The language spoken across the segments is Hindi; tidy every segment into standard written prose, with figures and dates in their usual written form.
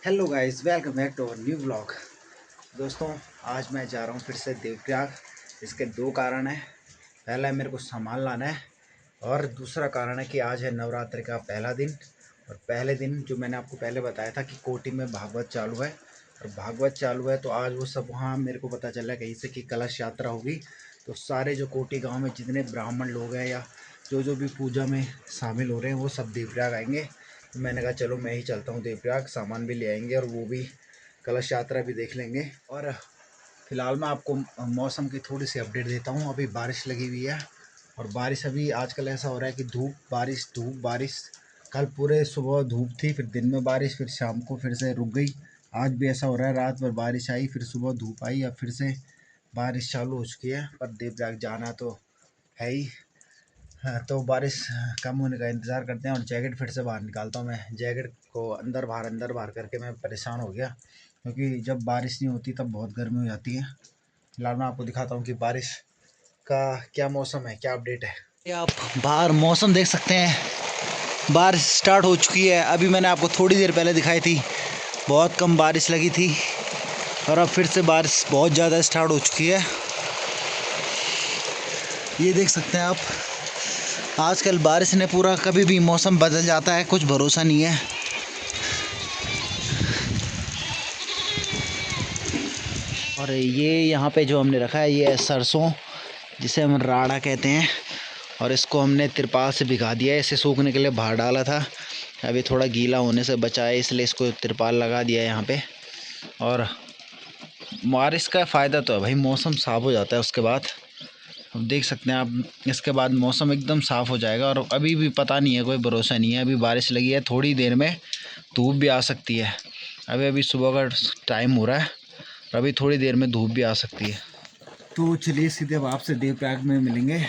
Hello guys, welcome back to our new vlog. दोस्तों, आज मैं जा रहा हूँ फिर से देवप्रयाग। इसके दो कारण हैं। पहला है मेरे को सामान लाना है, और दूसरा कारण है कि आज है नवरात्रि का पहला दिन। और पहले दिन जो मैंने आपको पहले बताया था कि कोटी में भागवत चालू है, और भागवत चालू है तो आज वो सब वहाँ मेरे को पता चला कहीं से कि कलश यात्रा होगी। तो सारे जो कोटी गाँव में जितने ब्राह्मण लोग हैं या जो भी पूजा में शामिल हो रहे हैं वो सब देवप्रयाग आएंगे। तो मैंने कहा चलो मैं ही चलता हूँ देवप्रयाग, सामान भी ले आएंगे और वो भी कलश यात्रा भी देख लेंगे। और फिलहाल मैं आपको मौसम की थोड़ी सी अपडेट देता हूँ। अभी बारिश लगी हुई है, और बारिश अभी आजकल ऐसा हो रहा है कि धूप बारिश। कल पूरे सुबह धूप थी, फिर दिन में बारिश, फिर शाम को फिर से रुक गई। आज भी ऐसा हो रहा है, रात भर बारिश आई, फिर सुबह धूप आई, अब फिर से बारिश चालू हो चुकी है। पर देवप्रयाग जाना तो है ही। हाँ, तो बारिश कम होने का इंतज़ार करते हैं। और जैकेट फिर से बाहर निकालता हूँ। मैं जैकेट को अंदर बाहर करके मैं परेशान हो गया, क्योंकि जब बारिश नहीं होती तब बहुत गर्मी हो जाती है। फिलहाल मैं आपको दिखाता हूँ कि बारिश का क्या मौसम है, क्या अपडेट है। ये आप बाहर मौसम देख सकते हैं, बारिश स्टार्ट हो चुकी है। अभी मैंने आपको थोड़ी देर पहले दिखाई थी, बहुत कम बारिश लगी थी, और अब फिर से बारिश बहुत ज़्यादा स्टार्ट हो चुकी है। ये देख सकते हैं आप, आजकल बारिश ने पूरा कभी भी मौसम बदल जाता है, कुछ भरोसा नहीं है। और ये यहाँ पे जो हमने रखा है ये है सरसों, जिसे हम राड़ा कहते हैं। और इसको हमने तिरपाल से भिगा दिया है, इसे सूखने के लिए बाहर डाला था। अभी थोड़ा गीला होने से बचा है, इसलिए इसको तिरपाल लगा दिया है यहाँ पे। और बारिश का फ़ायदा तो है भाई, मौसम साफ़ हो जाता है उसके बाद। अब देख सकते हैं आप, इसके बाद मौसम एकदम साफ़ हो जाएगा। और अभी भी पता नहीं है, कोई भरोसा नहीं है। अभी बारिश लगी है, थोड़ी देर में धूप भी आ सकती है। अभी सुबह का टाइम हो रहा है, और अभी थोड़ी देर में धूप भी आ सकती है। तो चलिए सीधे अब आपसे देवप्रयाग में मिलेंगे।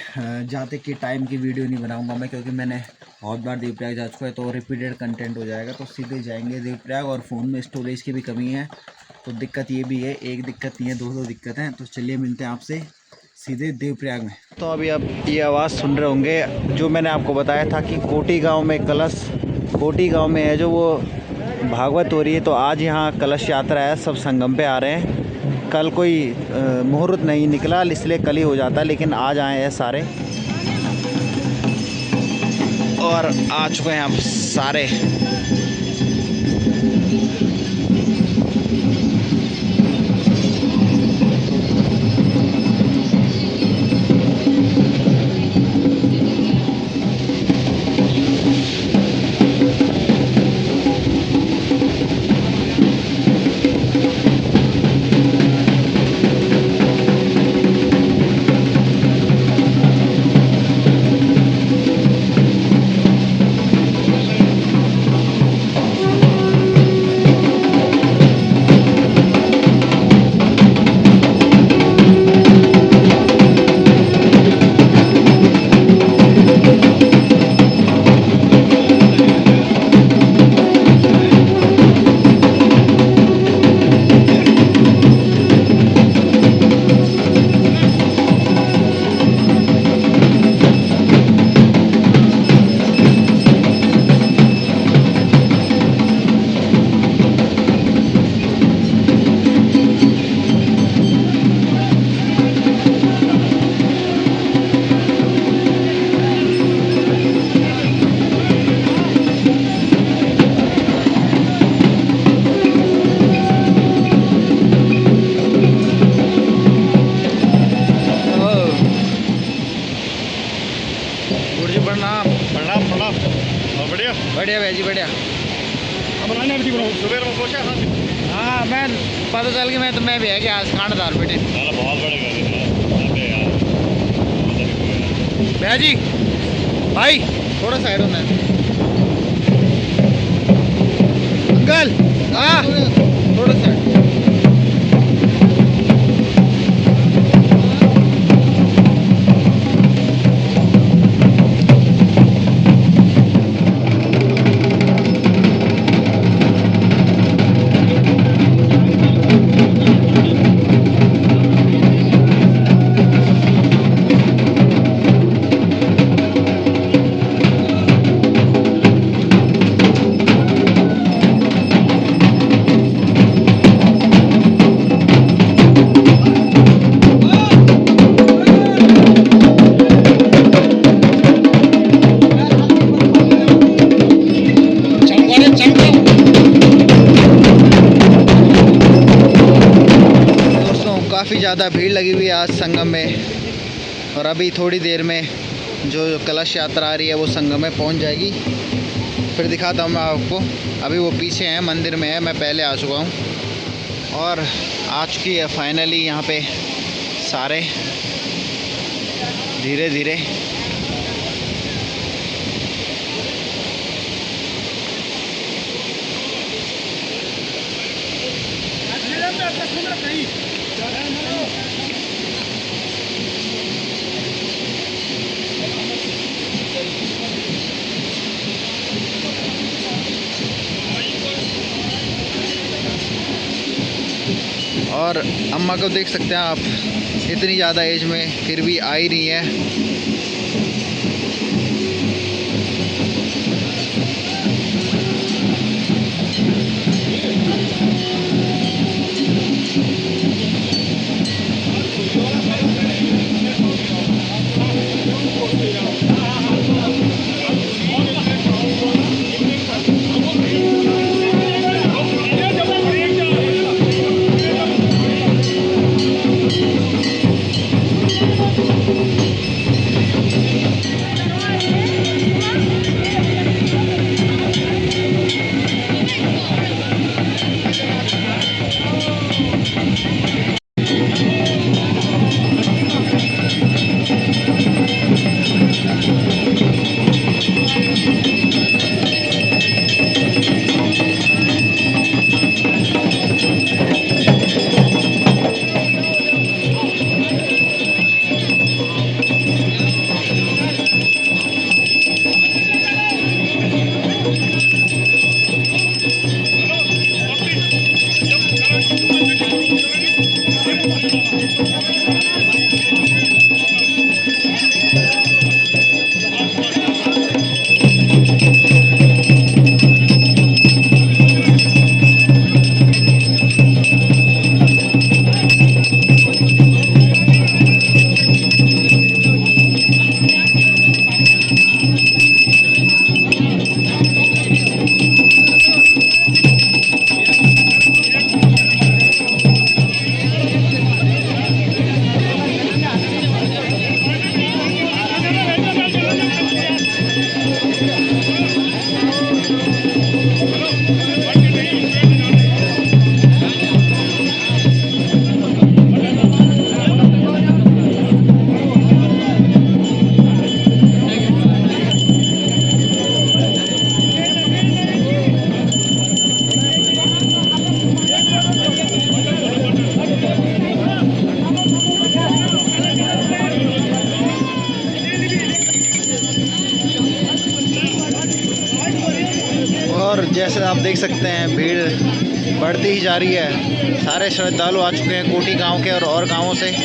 जाते के टाइम की वीडियो नहीं बनाऊंगा मैं, क्योंकि मैंने बहुत बार देवप्रयाग जा चुका है, तो रिपीटेड कंटेंट हो जाएगा। तो सीधे जाएंगे देवप्रयाग, और फ़ोन में स्टोरेज की भी कमी है, तो दिक्कत ये भी है। एक दिक्कत नहीं है, दो दिक्कत हैं। तो चलिए मिलते हैं आपसे सीधे देवप्रयाग में। तो अभी आप ये आवाज़ सुन रहे होंगे, जो मैंने आपको बताया था कि कोटी गांव में कोटी गांव में है जो वो भागवत हो रही है। तो आज यहाँ कलश यात्रा है, सब संगम पे आ रहे हैं। कल कोई मुहूर्त नहीं निकला, इसलिए कल ही हो जाता, लेकिन आज आए हैं सारे, और आ चुके हैं हम सारे। बढ़िया भैया जी, बढ़िया। हाँ, मैं पता चल गया, मैं भी है कि आज खानदार बेटे बहुत बड़े भैया जी। भाई थोड़ा साइड होना है अंकल। हाँ, थोड़ा साइड। काफ़ी ज़्यादा भीड़ लगी हुई है आज संगम में। और अभी थोड़ी देर में जो कलश यात्रा आ रही है वो संगम में पहुंच जाएगी। फिर दिखाता हूँ मैं आपको। अभी वो पीछे हैं, मंदिर में है, मैं पहले आ चुका हूँ और आ चुकी है फाइनली यहाँ पे सारे धीरे धीरे। और अम्मा को देख सकते हैं आप, इतनी ज़्यादा एज में फिर भी आ ही रही है। और जैसे आप देख सकते हैं भीड़ बढ़ती ही जा रही है। सारे श्रद्धालु आ चुके हैं कोटी गांव के और गांवों से।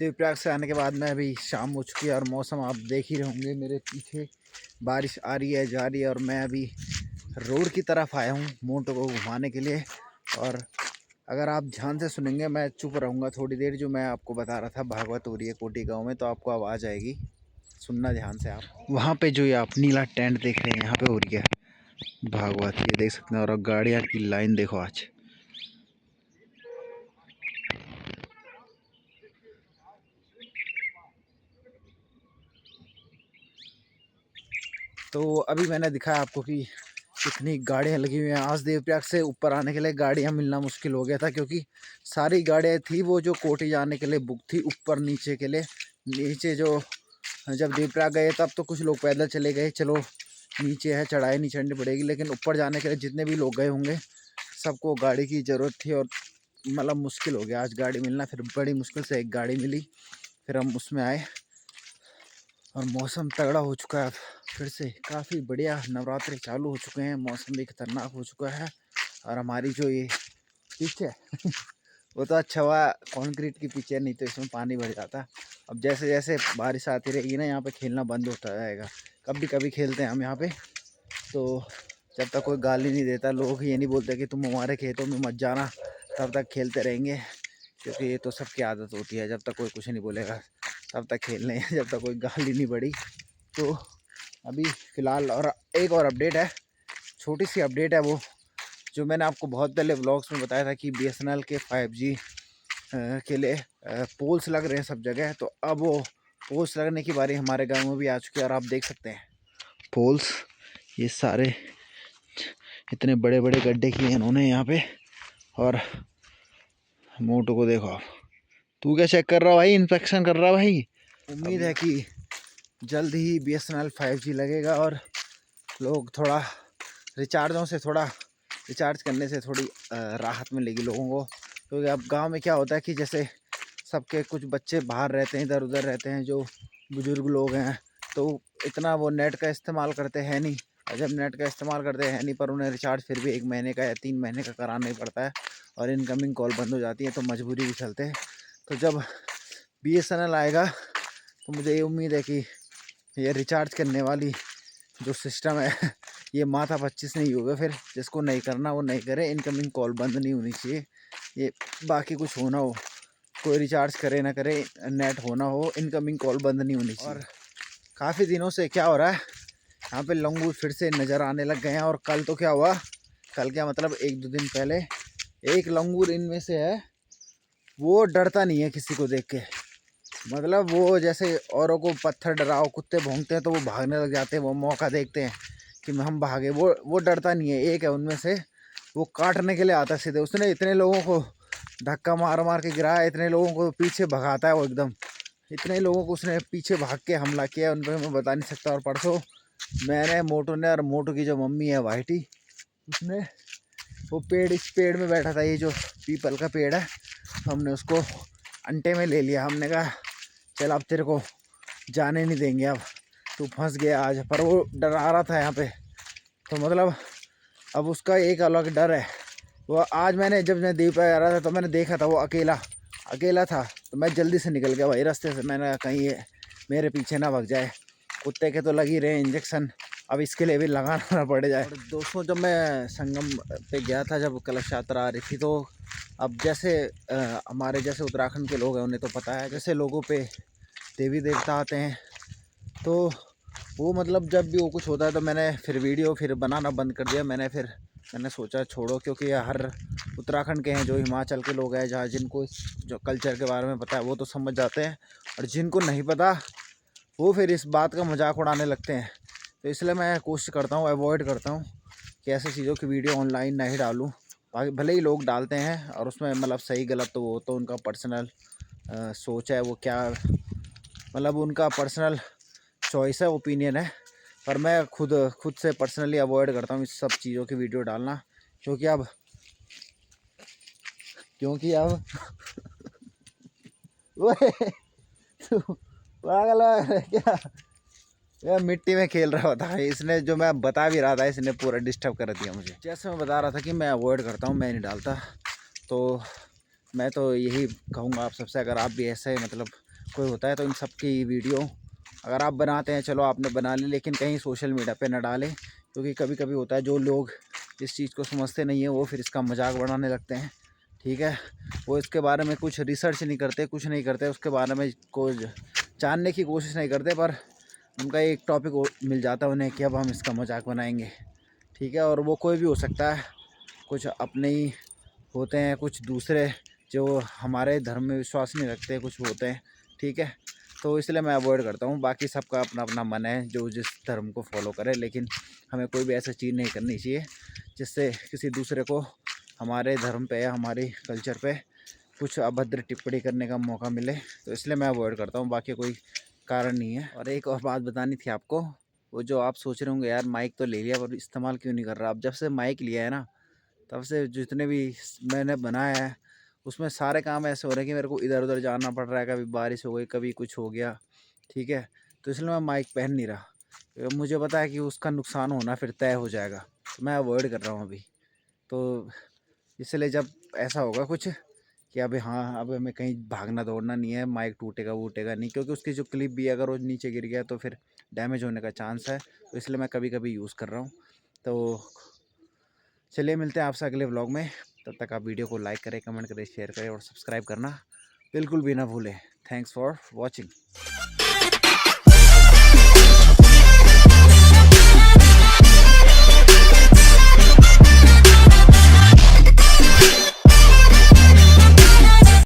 देवप्रयाग से आने के बाद में अभी शाम हो चुकी है और मौसम आप देख ही रहे होंगे मेरे पीछे, बारिश आ रही है जा रही है। और मैं अभी रोड की तरफ आया हूँ मोटो को घुमाने के लिए। और अगर आप ध्यान से सुनेंगे, मैं चुप रहूँगा थोड़ी देर, जो मैं आपको बता रहा था भागवत हो रही है कोटी गाँव में, तो आपको आवाज़ आएगी, सुनना ध्यान से आप। वहाँ पे जो ये आप नीला टेंट देख रहे हैं, यहाँ पे हो रही है भागवत, ये देख सकते हैं। और गाड़ियाँ की लाइन देखो आज। तो अभी मैंने दिखाया आपको कि कितनी गाड़ियाँ लगी हुई हैं। आज देवप्रयाग से ऊपर आने के लिए गाड़ियाँ मिलना मुश्किल हो गया था, क्योंकि सारी गाड़ियाँ थी वो जो कोटी जाने के लिए बुक थी, ऊपर नीचे के लिए। नीचे जो जब देवप्रयाग गए तब तो कुछ लोग पैदल चले गए, चलो नीचे है चढ़ाई नहीं चढ़नी पड़ेगी, लेकिन ऊपर जाने के लिए जितने भी लोग गए होंगे सबको गाड़ी की ज़रूरत थी। और मतलब मुश्किल हो गया आज गाड़ी मिलना, फिर बड़ी मुश्किल से एक गाड़ी मिली, फिर हम उसमें आए। और मौसम तगड़ा हो चुका है फिर से, काफ़ी बढ़िया। नवरात्रि चालू हो चुके हैं, मौसम भी खतरनाक हो चुका है। और हमारी जो ये पिच है वो तो अच्छा हुआ कंक्रीट की पिच है, नहीं तो इसमें पानी भर जाता। अब जैसे जैसे बारिश आती रहेगी ना, यहाँ पे खेलना बंद होता जाएगा। कभी कभी खेलते हैं हम यहाँ पे, तो जब तक कोई गाली नहीं देता, लोग ये नहीं बोलते कि तुम हमारे खेतों में मत जाना, तब तक खेलते रहेंगे। क्योंकि ये तो सबकी आदत होती है, जब तक कोई कुछ नहीं बोलेगा तब तक खेल लें, जब तक कोई गाली नहीं बढ़ी। तो अभी फ़िलहाल और एक और अपडेट है, छोटी सी अपडेट है, वो जो मैंने आपको बहुत पहले व्लॉग्स में बताया था कि BSNL के 5G के लिए पोल्स लग रहे हैं सब जगह। तो अब वो पोल्स लगने की बारी हमारे गांव में भी आ चुकी है। और आप देख सकते हैं पोल्स, ये सारे इतने बड़े बड़े गड्ढे किए हैं इन्होंने यहाँ पे। और मोटो को देखो, तू क्या चेक कर रहा भाई, इंस्पेक्शन कर रहा भाई। उम्मीद है कि जल्द ही BSNL 5G लगेगा और लोग थोड़ा रिचार्ज करने से थोड़ी राहत मिलेगी लोगों को। क्योंकि अब गांव में क्या होता है कि जैसे सबके कुछ बच्चे बाहर रहते हैं, इधर उधर रहते हैं, जो बुज़ुर्ग लोग हैं, तो इतना वो नेट का इस्तेमाल करते हैं नहीं। और जब नेट का इस्तेमाल करते हैं नहीं, पर उन्हें रिचार्ज फिर भी 1 महीने का या 3 महीने का कराना ही पड़ता है, और इनकमिंग कॉल बंद हो जाती है, तो मजबूरी भी चलते हैं। तो जब BSNL आएगा तो मुझे ये उम्मीद है कि ये रिचार्ज करने वाली जो सिस्टम है ये माथा 25 नहीं होगा। फिर जिसको नहीं करना वो नहीं करे, इनकमिंग कॉल बंद नहीं होनी चाहिए। ये बाकी कुछ होना हो, कोई रिचार्ज करे ना करे, नेट होना हो, इनकमिंग कॉल बंद नहीं होनी चाहिए। और काफ़ी दिनों से क्या हो रहा है, यहाँ पे लंगूर फिर से नज़र आने लग गए हैं। और कल तो क्या हुआ, कल क्या मतलब 1-2 दिन पहले एक लंगूर इनमें से है, वो डरता नहीं है किसी को देख के। मतलब वो जैसे औरों को पत्थर डराओ, कुत्ते भौंकते हैं तो वो भागने लग जाते हैं, वो मौका देखते हैं कि हम भागे। वो डरता नहीं है। एक है उनमें से, वो काटने के लिए आता है सीधे। उसने इतने लोगों को धक्का मार मार के गिराया, इतने लोगों को पीछे भगाता है वो एकदम, इतने लोगों को उसने पीछे भाग के हमला किया, उन पर मैं बता नहीं सकता। और परसों मैंने, मोटू ने, और मोटू की जो मम्मी है वाइटी, उसने वो इस पेड़ में बैठा था, ये जो पीपल का पेड़ है, हमने उसको अंटे में ले लिया। हमने कहा चल अब तेरे को जाने नहीं देंगे, अब तू फंस गया आज। पर वो डरा रहा था यहाँ पे, तो मतलब अब उसका एक अलग डर है। वो आज जब मैं देवप्रयाग आ रहा था तो मैंने देखा था वो अकेला था, तो मैं जल्दी से निकल गया भाई रास्ते से। मैंने कहीं ये मेरे पीछे ना भाग जाए। कुत्ते के तो लग ही रहे इंजेक्शन, अब इसके लिए भी लगाना पड़ जाए। और दोस्तों, जब मैं संगम पे गया था, जब कलश यात्रा आ रही थी, तो अब जैसे हमारे जैसे उत्तराखंड के लोग हैं उन्हें तो पता है, जैसे लोगों पे देवी देवता आते हैं, तो वो मतलब जब भी वो कुछ होता है तो मैंने फिर वीडियो बनाना बंद कर दिया। मैंने सोचा छोड़ो, क्योंकि हर उत्तराखंड के हैं, जो हिमाचल के लोग हैं, जहाँ जिनको जो कल्चर के बारे में पता है वो तो समझ जाते हैं, और जिनको नहीं पता वो फिर इस बात का मजाक उड़ाने लगते हैं। तो इसलिए मैं कोशिश करता हूँ, अवॉइड करता हूँ कि ऐसी चीज़ों की वीडियो ऑनलाइन नहीं डालूँ। बाकी भले ही लोग डालते हैं, और उसमें मतलब सही गलत तो वो तो उनका पर्सनल सोच है, वो क्या मतलब उनका पर्सनल चॉइस है, ओपिनियन है। पर मैं खुद से पर्सनली अवॉइड करता हूँ इस सब चीज़ों की वीडियो डालना, क्योंकि अब ओए पागल है क्या, यार मिट्टी में खेल रहा था इसने, जो मैं बता भी रहा था इसने पूरा डिस्टर्ब कर दिया मुझे। जैसे मैं बता रहा था कि मैं अवॉइड करता हूँ, मैं नहीं डालता। तो मैं तो यही कहूँगा आप सबसे, अगर आप भी ऐसे मतलब कोई होता है तो इन सब की वीडियो अगर आप बनाते हैं, चलो आपने बना ली, लेकिन कहीं सोशल मीडिया पे न डालें, क्योंकि कभी कभी होता है जो लोग इस चीज़ को समझते नहीं है वो फिर इसका मजाक बनाने लगते हैं। ठीक है, वो इसके बारे में कुछ रिसर्च नहीं करते, कुछ नहीं करते, उसके बारे में कुछ जानने की कोशिश नहीं करते, पर उनका एक टॉपिक मिल जाता है उन्हें कि अब हम इसका मजाक बनाएंगे। ठीक है, और वो कोई भी हो सकता है, कुछ अपने ही होते हैं, कुछ दूसरे जो हमारे धर्म में विश्वास नहीं रखते कुछ होते हैं। ठीक है, तो इसलिए मैं अवॉइड करता हूँ। बाकी सबका अपना अपना मन है जो जिस धर्म को फॉलो करे, लेकिन हमें कोई भी ऐसा चीज़ नहीं करनी चाहिए जिससे किसी दूसरे को हमारे धर्म पे या हमारी कल्चर पे कुछ अभद्र टिप्पणी करने का मौका मिले, तो इसलिए मैं अवॉइड करता हूँ, बाकी कोई कारण नहीं है। और एक और बात बतानी थी आपको, वो जो आप सोच रहे होंगे यार माइक तो ले लिया पर इस्तेमाल क्यों नहीं कर रहा, अब जब से माइक लिया है ना तब से जितने भी मैंने बनाया है उसमें सारे काम ऐसे हो रहे हैं कि मेरे को इधर उधर जाना पड़ रहा है, कभी बारिश हो गई, कभी कुछ हो गया। ठीक है, तो इसलिए मैं माइक पहन नहीं रहा, मुझे पता है कि उसका नुकसान होना फिर तय हो जाएगा, तो मैं अवॉइड कर रहा हूँ अभी। तो इसलिए जब ऐसा होगा कुछ कि अभी हाँ अब हमें कहीं भागना दौड़ना नहीं है, माइक टूटेगा वूटेगा नहीं, क्योंकि उसकी जो क्लिप भी अगर वो नीचे गिर गया तो फिर डैमेज होने का चांस है, तो इसलिए मैं कभी कभी यूज़ कर रहा हूँ। तो चलिए मिलते हैं आपसे अगले व्लॉग में, तब तक आप वीडियो को लाइक करें, कमेंट करें, शेयर करें और सब्सक्राइब करना बिल्कुल भी ना भूलें। Thanks for watching.